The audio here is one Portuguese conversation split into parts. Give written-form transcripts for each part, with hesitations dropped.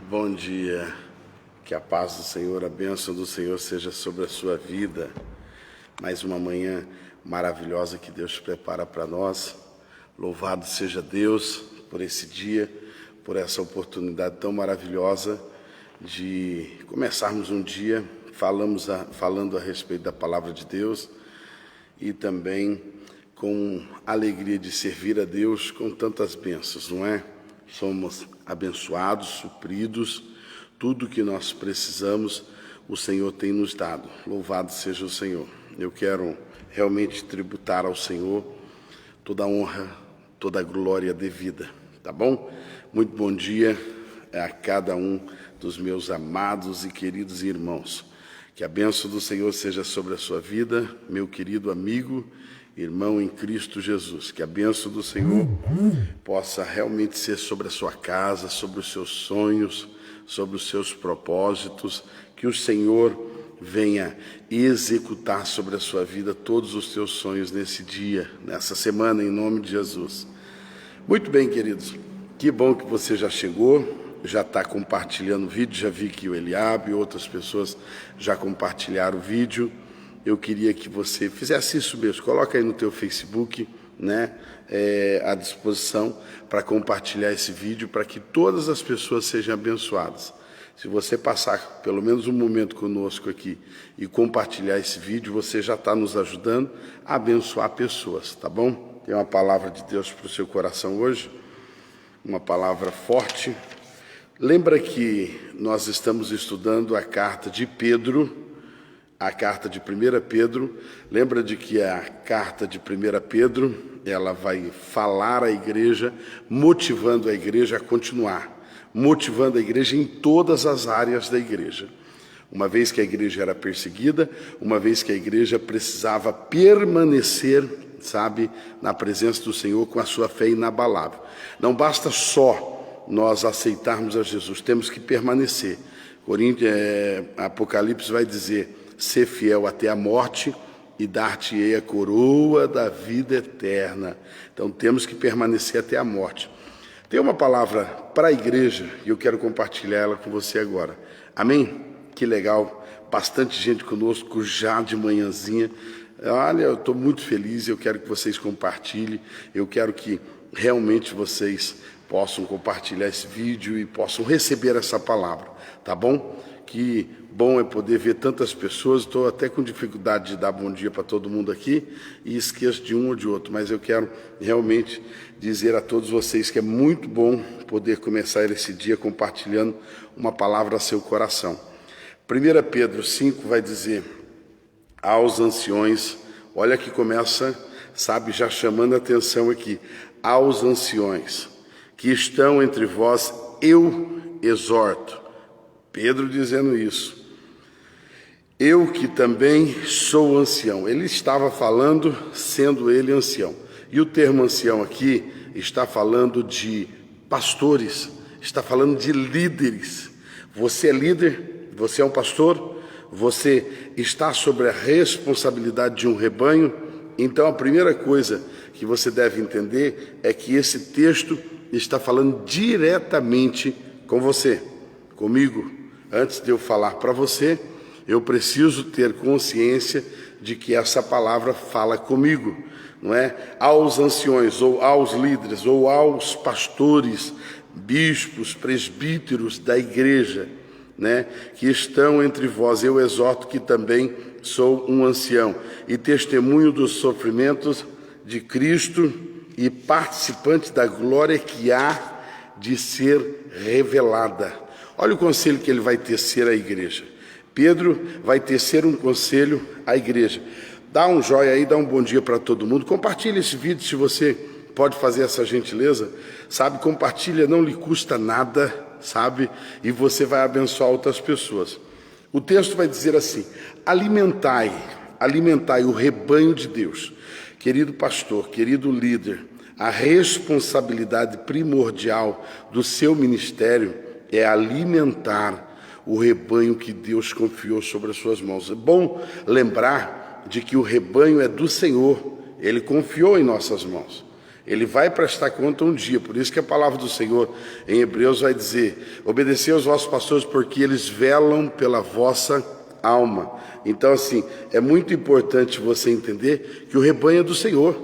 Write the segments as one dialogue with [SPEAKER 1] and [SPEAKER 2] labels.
[SPEAKER 1] Bom dia, que a paz do Senhor, a bênção do Senhor seja sobre a sua vida. Mais uma manhã maravilhosa que Deus prepara para nós. Louvado seja Deus por esse dia, por essa oportunidade tão maravilhosa de começarmos um dia falando a respeito da palavra de Deus e também com a alegria de servir a Deus com tantas bênçãos, não é? Somos abençoados, supridos, tudo que nós precisamos, o Senhor tem nos dado. Louvado seja o Senhor. Eu quero realmente tributar ao Senhor toda a honra, toda a glória devida, tá bom? Muito bom dia a cada um dos meus amados e queridos irmãos. Que a bênção do Senhor seja sobre a sua vida, meu querido amigo, irmão em Cristo Jesus. Que a bênção do Senhor possa realmente ser sobre a sua casa, sobre os seus sonhos, sobre os seus propósitos. Que o Senhor venha executar sobre a sua vida todos os seus sonhos nesse dia, nessa semana, em nome de Jesus. Muito bem, queridos. Que bom que você já chegou, já está compartilhando o vídeo. Já vi que o Eliabe e outras pessoas já compartilharam o vídeo. Eu queria que você fizesse isso mesmo. Coloca aí no teu Facebook, né, à disposição para compartilhar esse vídeo, para que todas as pessoas sejam abençoadas. Se você passar pelo menos um momento conosco aqui e compartilhar esse vídeo, você já está nos ajudando a abençoar pessoas, tá bom? Tem uma palavra de Deus para o seu coração hoje, uma palavra forte. Lembra que nós estamos estudando a carta de Pedro, a carta de 1 Pedro. Lembra de que a carta de 1 Pedro, ela vai falar à igreja, motivando a igreja a continuar, motivando a igreja em todas as áreas da igreja. Uma vez que a igreja era perseguida, uma vez que a igreja precisava permanecer, sabe, na presença do Senhor com a sua fé inabalável. Não basta só nós aceitarmos a Jesus, temos que permanecer. Apocalipse vai dizer: ser fiel até a morte e dar-te-ei a coroa da vida eterna. Então temos que permanecer até a morte. Tem uma palavra para a igreja e eu quero compartilhar ela com você agora. Amém? Que legal, bastante gente conosco já de manhãzinha. Olha, eu estou muito feliz, eu quero que vocês compartilhem, eu quero que realmente vocês possam compartilhar esse vídeo e possam receber essa palavra, tá bom? Que bom é poder ver tantas pessoas. Estou até com dificuldade de dar bom dia para todo mundo aqui e esqueço de um ou de outro, mas eu quero realmente dizer a todos vocês que é muito bom poder começar esse dia compartilhando uma palavra a seu coração. 1 Pedro 5 vai dizer aos anciões, olha que começa, sabe, já chamando a atenção aqui, aos anciões que estão entre vós, eu exorto. Pedro dizendo isso. Eu que também sou ancião. Ele estava falando sendo ele ancião. E o termo ancião aqui está falando de pastores, está falando de líderes. Você é líder, você é um pastor, você está sobre a responsabilidade de um rebanho. Então a primeira coisa que você deve entender é que esse texto está falando diretamente com você, comigo. Antes de eu falar para você, eu preciso ter consciência de que essa palavra fala comigo, não é? Aos anciões, ou aos líderes, ou aos pastores, bispos, presbíteros da igreja, né, que estão entre vós, eu exorto, que também sou um ancião e testemunho dos sofrimentos de Cristo e participante da glória que há de ser revelada. Olha o conselho que ele vai tecer à igreja. Pedro vai tecer um conselho à igreja. Dá um joinha aí, dá um bom dia para todo mundo. Compartilhe esse vídeo se você pode fazer essa gentileza. Sabe, compartilha, não lhe custa nada, sabe? E você vai abençoar outras pessoas. O texto vai dizer assim: alimentai o rebanho de Deus. Querido pastor, querido líder, a responsabilidade primordial do seu ministério é alimentar o rebanho que Deus confiou sobre as suas mãos. É bom lembrar de que o rebanho é do Senhor, Ele confiou em nossas mãos. Ele vai prestar conta um dia. Por isso que a palavra do Senhor em Hebreus vai dizer: obedecei aos vossos pastores, porque eles velam pela vossa alma. Então, assim, é muito importante você entender que o rebanho é do Senhor,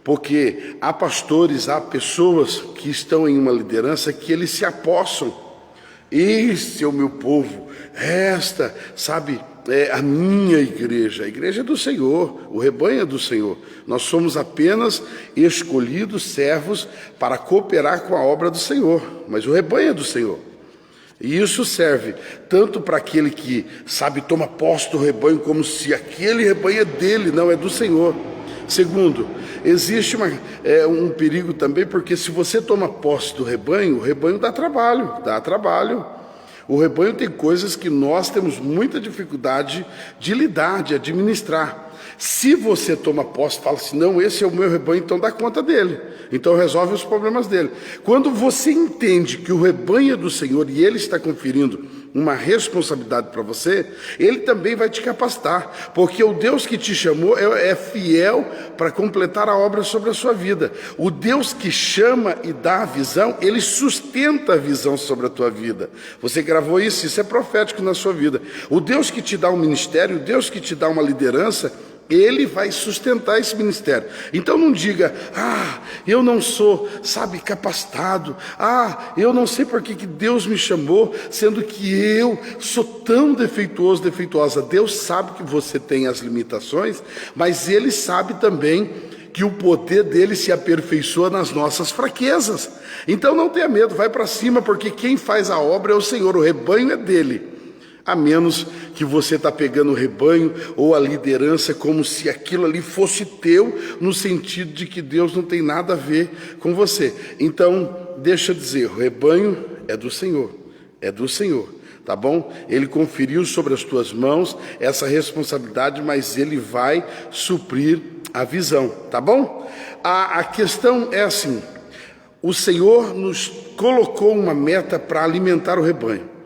[SPEAKER 1] porque há pastores, há pessoas que estão em uma liderança que eles se apossam. Este é o meu povo, esta, sabe, é a minha igreja. A igreja é do Senhor, o rebanho é do Senhor. Nós somos apenas escolhidos servos para cooperar com a obra do Senhor, mas o rebanho é do Senhor. E isso serve tanto para aquele que, sabe, toma posse do rebanho como se aquele rebanho é dele, não, é do Senhor. Segundo, existe um perigo também, porque se você toma posse do rebanho, o rebanho dá trabalho, O rebanho tem coisas que nós temos muita dificuldade de lidar, de administrar. Se você toma posse, fala assim, não, esse é o meu rebanho, então dá conta dele. Então resolve os problemas dele. Quando você entende que o rebanho é do Senhor e Ele está conferindo uma responsabilidade para você, Ele também vai te capacitar, porque o Deus que te chamou é fiel para completar a obra sobre a sua vida. O Deus que chama e dá a visão, Ele sustenta a visão sobre a tua vida. Você gravou isso? Isso é profético na sua vida. O Deus que te dá um ministério, o Deus que te dá uma liderança, Ele vai sustentar esse ministério. Então não diga, eu não sou, sabe, capacitado. Eu não sei por que Deus me chamou, sendo que eu sou tão defeituoso, defeituosa. Deus sabe que você tem as limitações, mas Ele sabe também que o poder dele se aperfeiçoa nas nossas fraquezas. Então não tenha medo, vai para cima, porque quem faz a obra é o Senhor, o rebanho é dele. A menos que você está pegando o rebanho ou a liderança como se aquilo ali fosse teu, no sentido de que Deus não tem nada a ver com você. Então, deixa eu dizer, o rebanho é do Senhor, tá bom? Ele conferiu sobre as tuas mãos essa responsabilidade, mas Ele vai suprir a visão, tá bom? A questão é assim, o Senhor nos colocou uma meta para alimentar o rebanho.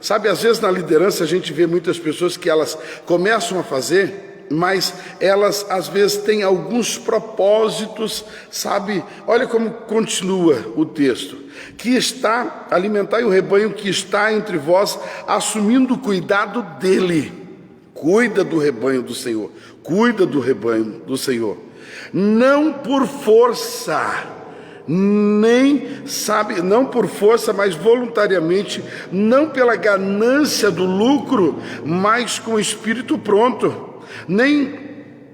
[SPEAKER 1] Sabe, às vezes na liderança a gente vê muitas pessoas que elas começam a fazer, mas elas às vezes têm alguns propósitos, sabe? Olha como continua o texto. Que está, alimentai o rebanho que está entre vós, assumindo o cuidado dele. Cuida do rebanho do Senhor. Não por força, não por força, mas voluntariamente, não pela ganância do lucro, mas com o espírito pronto, nem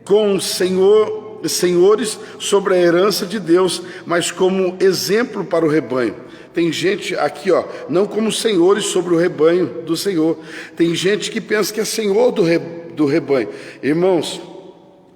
[SPEAKER 1] com senhores sobre a herança de Deus, mas como exemplo para o rebanho. Tem gente aqui, não como senhores sobre o rebanho do Senhor. Tem gente que pensa que é senhor do rebanho. Irmãos,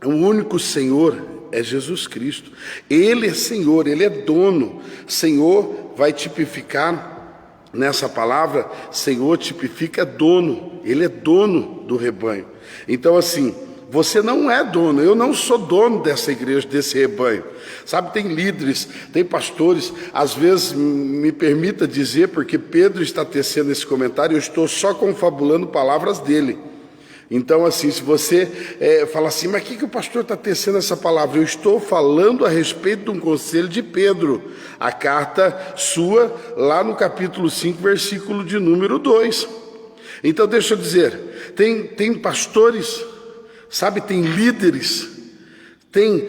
[SPEAKER 1] o único Senhor é Jesus Cristo. Ele é Senhor, Ele é dono. Senhor vai tipificar nessa palavra, Senhor tipifica dono. Ele é dono do rebanho. Então assim, você não é dono, eu não sou dono dessa igreja, desse rebanho. Sabe, tem líderes, tem pastores, às vezes, me permita dizer, porque Pedro está tecendo esse comentário, eu estou só confabulando palavras dele. Então, assim, se você fala assim, mas o que o pastor está tecendo essa palavra? Eu estou falando a respeito de um conselho de Pedro, a carta sua, lá no capítulo 5, versículo de número 2. Então, deixa eu dizer, tem pastores, sabe, tem líderes, tem,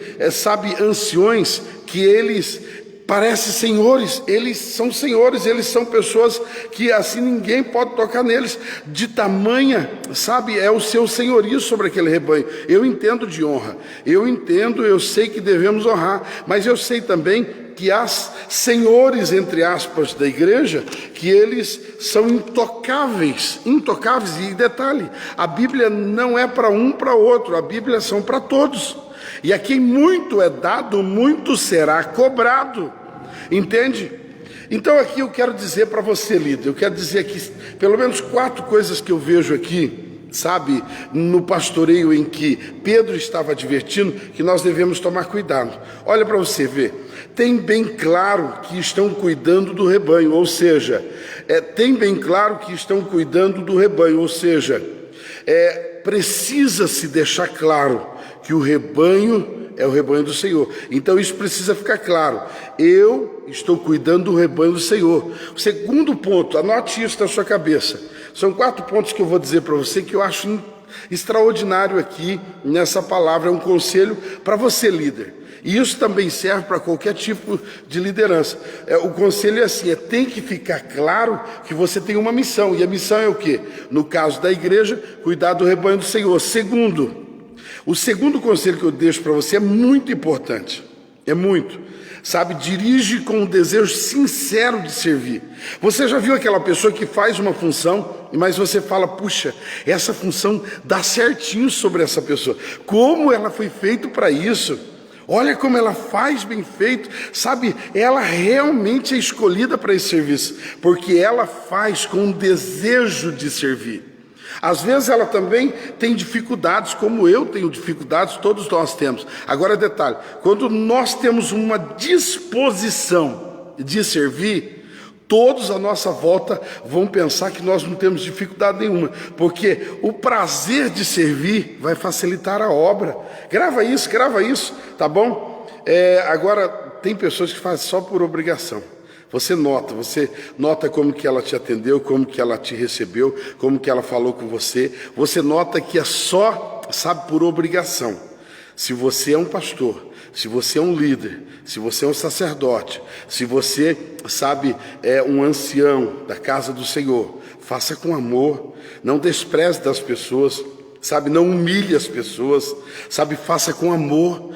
[SPEAKER 1] anciões, que eles parecem senhores, eles são pessoas que assim ninguém pode tocar neles, de tamanha, sabe, é o seu senhorio sobre aquele rebanho. Eu entendo de honra, eu sei que devemos honrar, mas eu sei também que há senhores, entre aspas, da igreja, que eles são intocáveis, e detalhe, a Bíblia não é para um para outro, a Bíblia são para todos. E a quem muito é dado, muito será cobrado. Entende? Então aqui eu quero dizer para você, líder, eu quero dizer aqui pelo menos 4 coisas que eu vejo aqui, sabe, no pastoreio em que Pedro estava advertindo que nós devemos tomar cuidado. Olha para você ver, tem bem claro que estão cuidando do rebanho, ou seja, precisa-se deixar claro que o rebanho é o rebanho do Senhor. Então isso precisa ficar claro. Eu estou cuidando do rebanho do Senhor. O segundo ponto, anote isso na sua cabeça. São 4 pontos que eu vou dizer para você que eu acho extraordinário aqui nessa palavra. É um conselho para você, líder. E isso também serve para qualquer tipo de liderança. O conselho é assim, tem que ficar claro que você tem uma missão. E a missão é o quê? No caso da igreja, cuidar do rebanho do Senhor. O segundo conselho que eu deixo para você é muito importante. É muito. Sabe, dirige com um desejo sincero de servir. Você já viu aquela pessoa que faz uma função, mas você fala, puxa, essa função dá certinho sobre essa pessoa. Como ela foi feita para isso? Olha como ela faz bem feito, sabe, ela realmente é escolhida para esse serviço, porque ela faz com um desejo de servir. Às vezes ela também tem dificuldades, como eu tenho dificuldades, todos nós temos. Agora detalhe, quando nós temos uma disposição de servir, todos à nossa volta vão pensar que nós não temos dificuldade nenhuma, porque o prazer de servir vai facilitar a obra. Grava isso, tá bom? Agora, tem pessoas que fazem só por obrigação. Você nota como que ela te atendeu, como que ela te recebeu, como que ela falou com você. Você nota que é só, sabe, por obrigação. Se você é um pastor, se você é um líder, se você é um sacerdote, se você, sabe, é um ancião da casa do Senhor, faça com amor, não despreze das pessoas, sabe, não humilhe as pessoas, sabe, faça com amor,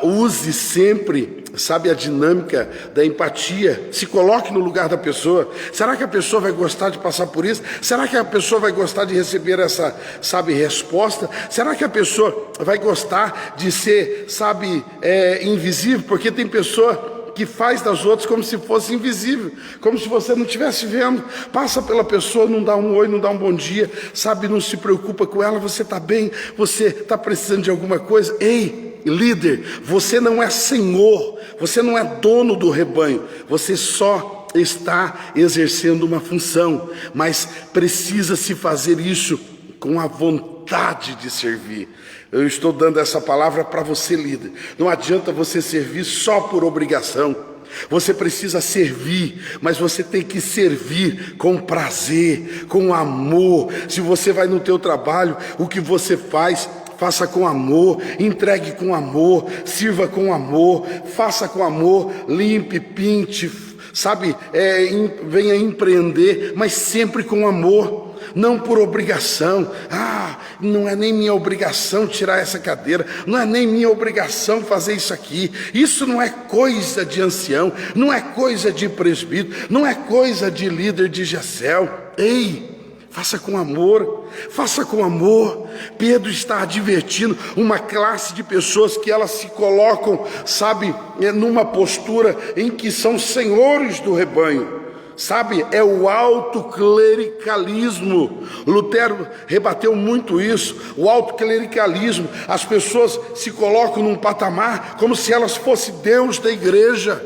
[SPEAKER 1] use sempre, sabe, a dinâmica da empatia, se coloque no lugar da pessoa. Será que a pessoa vai gostar de passar por isso? Será que a pessoa vai gostar de receber essa, sabe, resposta? Será que a pessoa vai gostar de ser, sabe, invisível? Porque tem pessoa que faz das outras como se fosse invisível, como se você não estivesse vendo. Passa pela pessoa, não dá um oi, não dá um bom dia, sabe, não se preocupa com ela. Você está bem? Você está precisando de alguma coisa? Ei, líder, você não é senhor, você não é dono do rebanho, você só está exercendo uma função, mas precisa se fazer isso com a vontade de servir. Eu estou dando essa palavra para você, líder. Não adianta você servir só por obrigação. Você precisa servir, mas você tem que servir com prazer, com amor. Se você vai no teu trabalho, o que você faz, faça com amor, entregue com amor, sirva com amor, faça com amor, limpe, pinte, sabe, venha empreender, mas sempre com amor. Não por obrigação. Não é nem minha obrigação tirar essa cadeira, não é nem minha obrigação fazer isso aqui. Isso não é coisa de ancião, não é coisa de presbítero, não é coisa de líder de Gesel. Ei, faça com amor, faça com amor. Pedro está advertindo uma classe de pessoas que elas se colocam, sabe, numa postura em que são senhores do rebanho. Sabe, é o autoclericalismo. Lutero rebateu muito isso, o autoclericalismo. As pessoas se colocam num patamar como se elas fossem Deus da igreja.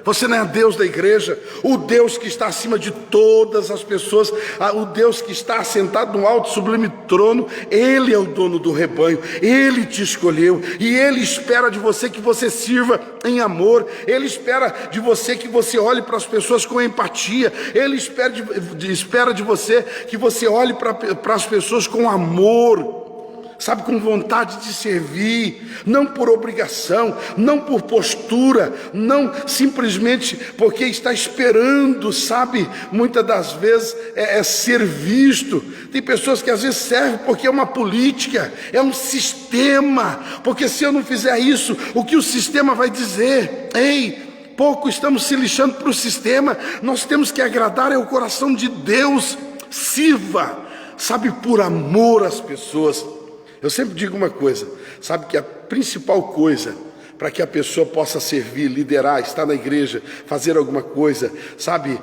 [SPEAKER 1] Você não é Deus da igreja. O Deus que está acima de todas as pessoas, o Deus que está assentado no alto sublime trono, Ele é o dono do rebanho, Ele te escolheu, e Ele espera de você que você sirva em amor. Ele espera de você que você olhe para as pessoas com empatia. Ele espera de você que você olhe para as pessoas com amor, sabe, com vontade de servir, não por obrigação, não por postura, não simplesmente porque está esperando, sabe, muitas das vezes ser visto. Tem pessoas que às vezes servem porque é uma política, é um sistema, porque se eu não fizer isso, o que o sistema vai dizer? Ei, pouco estamos se lixando para o sistema, nós temos que agradar o coração de Deus. Sirva, sabe, por amor às pessoas. Eu sempre digo uma coisa, sabe, que a principal coisa para que a pessoa possa servir, liderar, estar na igreja, fazer alguma coisa, sabe,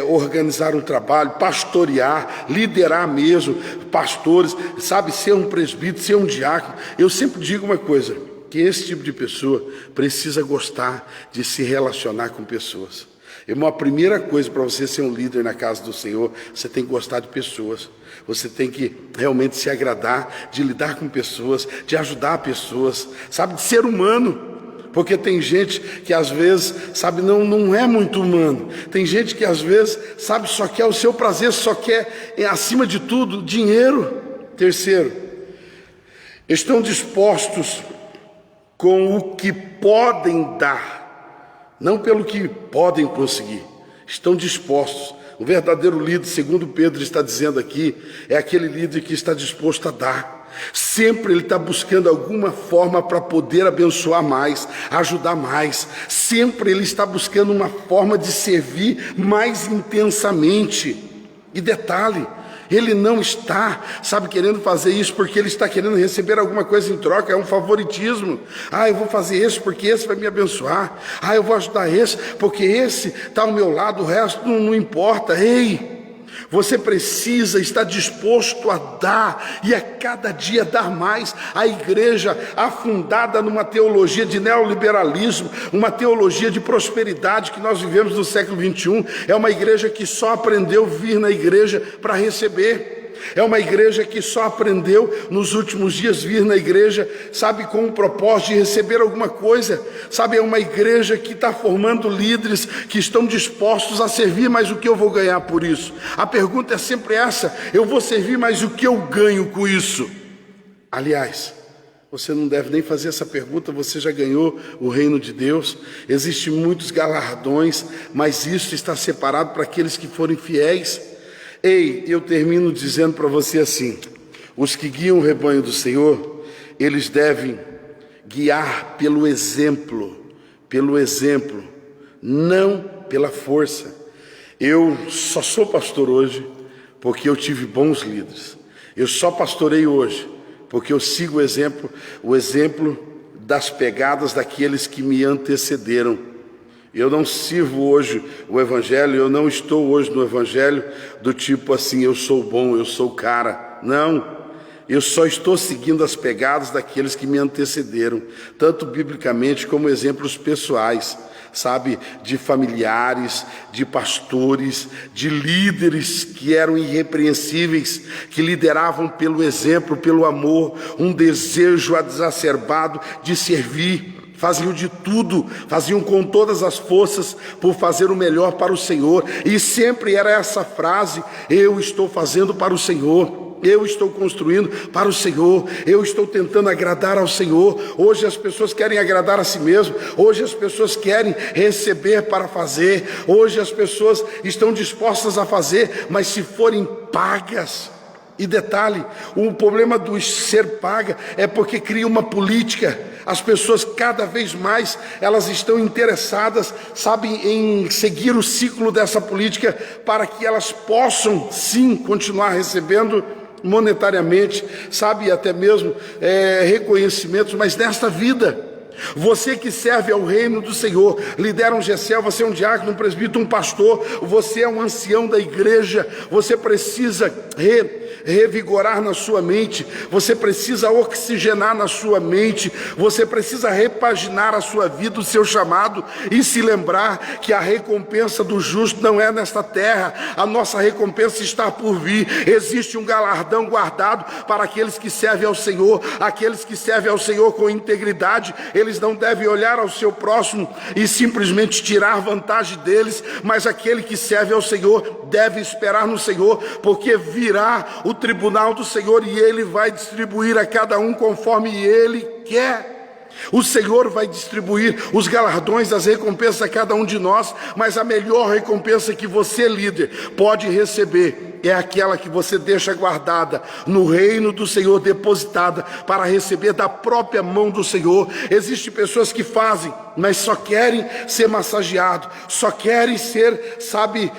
[SPEAKER 1] organizar um trabalho, pastorear, liderar mesmo, pastores, sabe, ser um presbítero, ser um diácono. Eu sempre digo uma coisa, que esse tipo de pessoa precisa gostar de se relacionar com pessoas. Irmão, a primeira coisa para você ser um líder na casa do Senhor, você tem que gostar de pessoas. Você tem que realmente se agradar de lidar com pessoas, de ajudar pessoas, sabe, de ser humano. Porque tem gente que às vezes, sabe, não é muito humano. Tem gente que às vezes, sabe, só quer o seu prazer, só quer, acima de tudo, dinheiro. Terceiro, estão dispostos com o que podem dar, não pelo que podem conseguir. Estão dispostos. O verdadeiro líder, segundo Pedro está dizendo aqui, é aquele líder que está disposto a dar. Sempre ele está buscando alguma forma para poder abençoar mais, ajudar mais. Sempre ele está buscando uma forma de servir mais intensamente. E detalhe, ele não está, sabe, querendo fazer isso porque ele está querendo receber alguma coisa em troca. É um favoritismo. Eu vou fazer isso porque esse vai me abençoar. Eu vou ajudar esse porque esse está ao meu lado, o resto não importa. Ei! Você precisa estar disposto a dar e a cada dia dar mais. A igreja afundada numa teologia de neoliberalismo, uma teologia de prosperidade que nós vivemos no século 21, é uma igreja que só aprendeu a vir na igreja para receber. É uma igreja que só aprendeu nos últimos dias vir na igreja, sabe, com o propósito de receber alguma coisa. Sabe, é uma igreja que está formando líderes que estão dispostos a servir, mas o que eu vou ganhar por isso? A pergunta é sempre essa: eu vou servir, mas o que eu ganho com isso? Aliás, você não deve nem fazer essa pergunta, você já ganhou o reino de Deus. Existem muitos galardões, mas isso está separado para aqueles que forem fiéis. Ei, eu termino dizendo para você assim: os que guiam o rebanho do Senhor, eles devem guiar pelo exemplo, não pela força. Eu só sou pastor hoje porque eu tive bons líderes. Eu só pastorei hoje porque eu sigo o exemplo das pegadas daqueles que me antecederam. Eu não sirvo hoje o evangelho, eu não estou hoje no evangelho do tipo assim, eu sou bom, eu sou o cara. Não, eu só estou seguindo as pegadas daqueles que me antecederam, tanto biblicamente como exemplos pessoais, sabe, de familiares, de pastores, de líderes que eram irrepreensíveis, que lideravam pelo exemplo, pelo amor, um desejo exacerbado de servir. Faziam de tudo, faziam com todas as forças por fazer o melhor para o Senhor. E sempre era essa frase: eu estou fazendo para o Senhor, eu estou construindo para o Senhor, eu estou tentando agradar ao Senhor. Hoje as pessoas querem agradar a si mesmo, hoje as pessoas querem receber para fazer, hoje as pessoas estão dispostas a fazer, mas se forem pagas. E detalhe, o problema do ser paga é porque cria uma política. As pessoas cada vez mais, elas estão interessadas, sabe, em seguir o ciclo dessa política para que elas possam sim continuar recebendo monetariamente, sabe, até mesmo reconhecimentos, mas nesta vida. Você que serve ao reino do Senhor, lidera um GCL, você é um diácono, um presbítero, um pastor, você é um ancião da igreja, você precisa revigorar na sua mente, você precisa oxigenar na sua mente, você precisa repaginar a sua vida, o seu chamado, e se lembrar que a recompensa do justo não é nesta terra, a nossa recompensa está por vir. Existe um galardão guardado para aqueles que servem ao Senhor, aqueles que servem ao Senhor com integridade. Eles não devem olhar ao seu próximo e simplesmente tirar vantagem deles, mas aquele que serve ao Senhor deve esperar no Senhor, porque virá o tribunal do Senhor e Ele vai distribuir a cada um conforme Ele quer. O Senhor vai distribuir os galardões, as recompensas a cada um de nós, mas a melhor recompensa que você, líder, pode receber é aquela que você deixa guardada no reino do Senhor, depositada para receber da própria mão do Senhor. Existem pessoas que fazem, mas só querem ser massageados, só querem ser, sabe,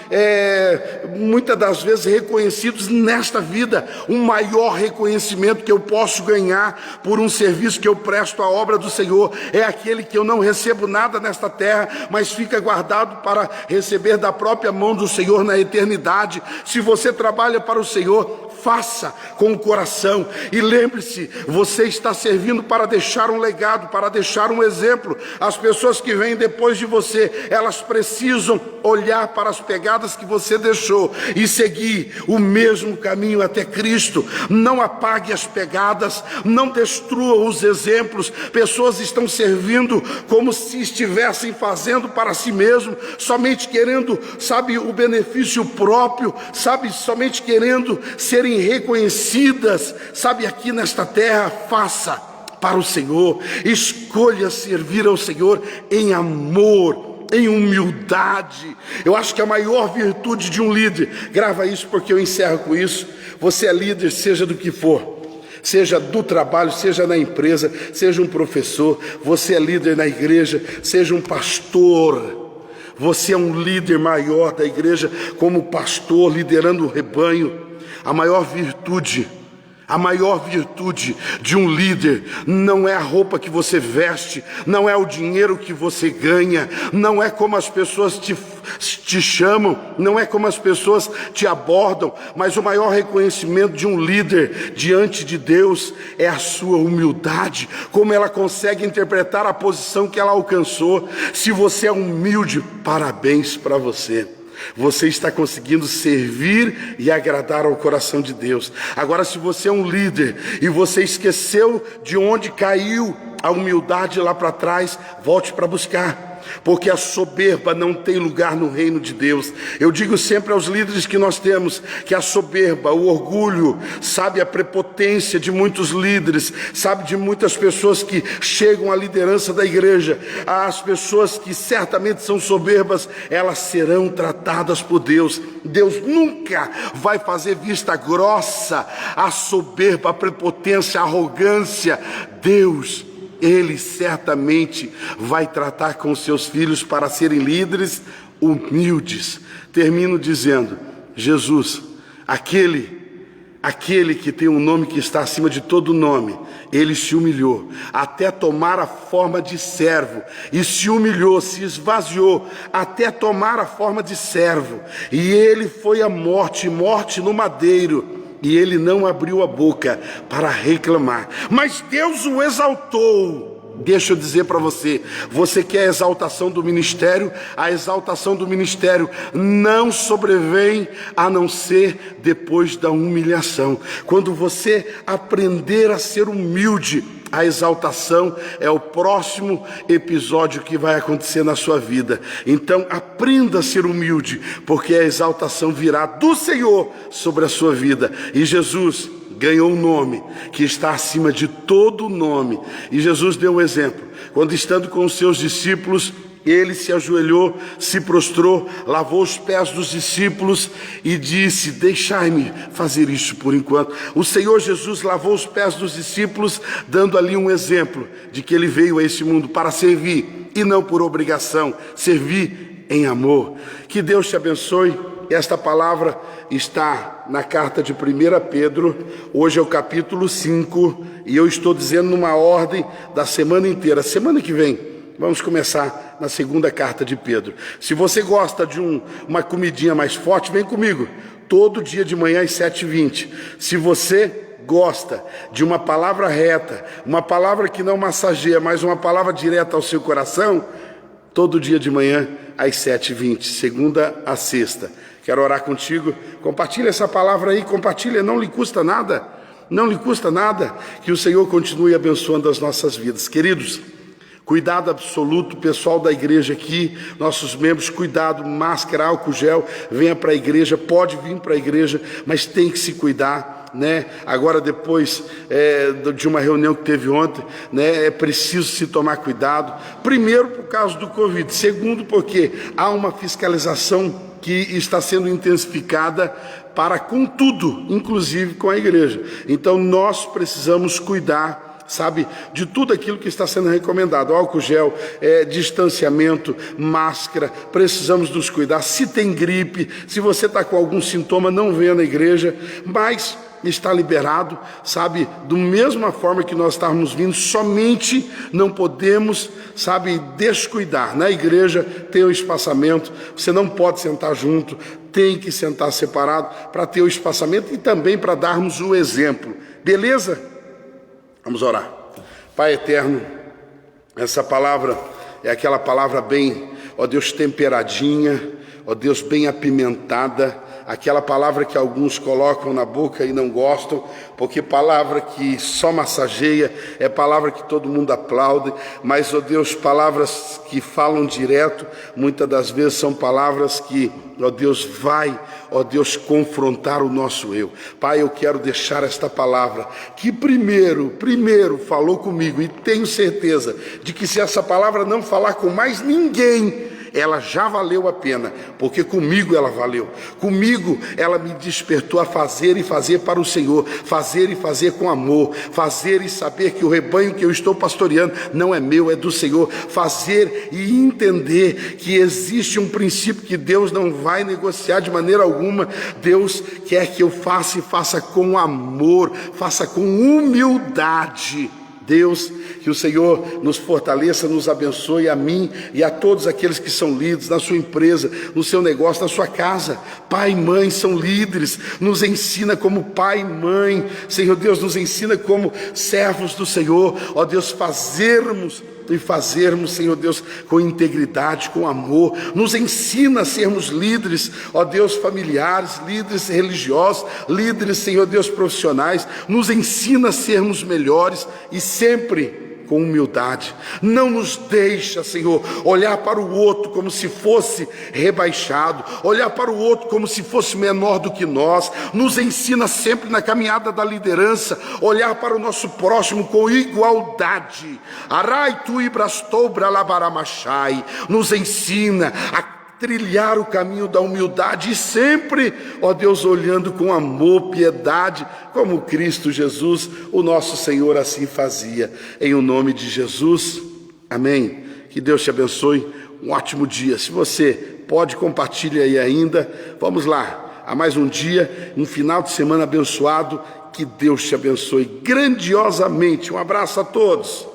[SPEAKER 1] muitas das vezes reconhecidos nesta vida. O maior reconhecimento que eu posso ganhar por um serviço que eu presto à obra do Senhor é aquele que eu não recebo nada nesta terra, mas fica guardado para receber da própria mão do Senhor na eternidade. Se você trabalha para o Senhor, faça com o coração. E lembre-se, você está servindo para deixar um legado, para deixar um exemplo. As pessoas que vêm depois de você, elas precisam olhar para as pegadas que você deixou e seguir o mesmo caminho até Cristo. Não apague as pegadas, não destrua os exemplos. Pessoas estão servindo como se estivessem fazendo para si mesmo, somente querendo, sabe, o benefício próprio, sabe, somente querendo serem reconhecidas, sabe, aqui nesta terra. Faça para o Senhor, escolha servir ao Senhor em amor, em humildade. Eu acho que a maior virtude de um líder, grava isso porque eu encerro com isso, você é líder seja do que for, seja do trabalho, seja na empresa, seja um professor, você é líder na igreja, seja um pastor. Você é um líder maior da igreja, como pastor, liderando o rebanho. A maior virtude de um líder não é a roupa que você veste, não é o dinheiro que você ganha, não é como as pessoas te chamam, não é como as pessoas te abordam, mas o maior reconhecimento de um líder diante de Deus é a sua humildade, como ela consegue interpretar a posição que ela alcançou. Se você é humilde, parabéns para você. Você está conseguindo servir e agradar ao coração de Deus. Agora, se você é um líder e você esqueceu de onde caiu a humildade lá para trás, volte para buscar. Porque a soberba não tem lugar no reino de Deus. Eu digo sempre aos líderes que nós temos que a soberba, o orgulho, sabe, a prepotência de muitos líderes, sabe, de muitas pessoas que chegam à liderança da igreja, as pessoas que certamente são soberbas, elas serão tratadas por Deus. Deus nunca vai fazer vista grossa à soberba, à prepotência, à arrogância. Deus, Ele certamente vai tratar com seus filhos para serem líderes humildes. Termino dizendo, Jesus, aquele que tem um nome que está acima de todo nome, Ele se humilhou até tomar a forma de servo, e se humilhou, se esvaziou até tomar a forma de servo, e Ele foi à morte no madeiro, e Ele não abriu a boca para reclamar, mas Deus o exaltou. Deixa eu dizer para você, você quer a exaltação do ministério? A exaltação do ministério não sobrevém a não ser depois da humilhação. Quando você aprender a ser humilde, a exaltação é o próximo episódio que vai acontecer na sua vida. Então aprenda a ser humilde, porque a exaltação virá do Senhor sobre a sua vida. E Jesus ganhou um nome que está acima de todo nome. E Jesus deu um exemplo. Quando estando com os seus discípulos, Ele se ajoelhou, se prostrou, lavou os pés dos discípulos e disse, deixai-me fazer isso por enquanto. O Senhor Jesus lavou os pés dos discípulos, dando ali um exemplo de que Ele veio a esse mundo para servir e não por obrigação, servir em amor. Que Deus te abençoe. Esta palavra está na carta de 1 Pedro, hoje é o capítulo 5, e eu estou dizendo numa ordem da semana inteira. Semana que vem, vamos começar na segunda carta de Pedro. Se você gosta de uma comidinha mais forte, vem comigo, todo dia de manhã às 7h20. Se você gosta de uma palavra reta, uma palavra que não massageia, mas uma palavra direta ao seu coração, todo dia de manhã às 7h20, segunda a sexta. Quero orar contigo. Compartilha essa palavra aí, compartilha, não lhe custa nada, que o Senhor continue abençoando as nossas vidas. Queridos, cuidado absoluto, pessoal da igreja aqui, nossos membros, cuidado, máscara, álcool gel, venha para a igreja, pode vir para a igreja, mas tem que se cuidar, né? Agora depois de uma reunião que teve ontem, né, é preciso se tomar cuidado, primeiro por causa do Covid, segundo porque há uma fiscalização que está sendo intensificada para com tudo, inclusive com a igreja. Então nós precisamos cuidar sabe, de tudo aquilo que está sendo recomendado. Álcool gel, distanciamento, máscara, precisamos nos cuidar. Se tem gripe, se você está com algum sintoma, não venha na igreja, mas está liberado, sabe, da mesma forma que nós estávamos vindo, somente não podemos, sabe, descuidar. Na igreja tem o espaçamento, você não pode sentar junto, tem que sentar separado para ter o espaçamento e também para darmos o exemplo, beleza? Vamos orar. Pai eterno, essa palavra é aquela palavra bem, ó Deus, temperadinha, ó Deus, bem apimentada, aquela palavra que alguns colocam na boca e não gostam, porque palavra que só massageia, é palavra que todo mundo aplaude, mas, ó Deus, palavras que falam direto, muitas das vezes são palavras que, ó Deus, vai, ó Deus, confrontar o nosso eu. Pai, eu quero deixar esta palavra, que primeiro falou comigo, e tenho certeza de que se essa palavra não falar com mais ninguém, ela já valeu a pena, porque comigo ela valeu. Comigo ela me despertou a fazer e fazer para o Senhor, fazer e fazer com amor, fazer e saber que o rebanho que eu estou pastoreando não é meu, é do Senhor, fazer e entender que existe um princípio que Deus não vai negociar de maneira alguma. Deus quer que eu faça e faça com amor, faça com humildade. Deus, que o Senhor nos fortaleça, nos abençoe, a mim e a todos aqueles que são líderes na sua empresa, no seu negócio, na sua casa. Pai e mãe são líderes, nos ensina como pai e mãe, Senhor Deus, nos ensina como servos do Senhor, ó Deus, fazermos, Senhor Deus, com integridade, com amor. Nos ensina a sermos líderes, ó Deus, familiares, líderes religiosos, líderes, Senhor Deus, profissionais. Nos ensina a sermos melhores e sempre com humildade. Não nos deixa, Senhor, olhar para o outro como se fosse rebaixado, olhar para o outro como se fosse menor do que nós. Nos ensina sempre na caminhada da liderança, olhar para o nosso próximo com igualdade. Nos ensina a trilhar o caminho da humildade e sempre, ó Deus, olhando com amor, piedade, como Cristo Jesus, o nosso Senhor, assim fazia. Em o nome de Jesus, amém. Que Deus te abençoe, um ótimo dia. Se você pode, compartilhe aí ainda. Vamos lá, a mais um dia, um final de semana abençoado. Que Deus te abençoe grandiosamente. Um abraço a todos.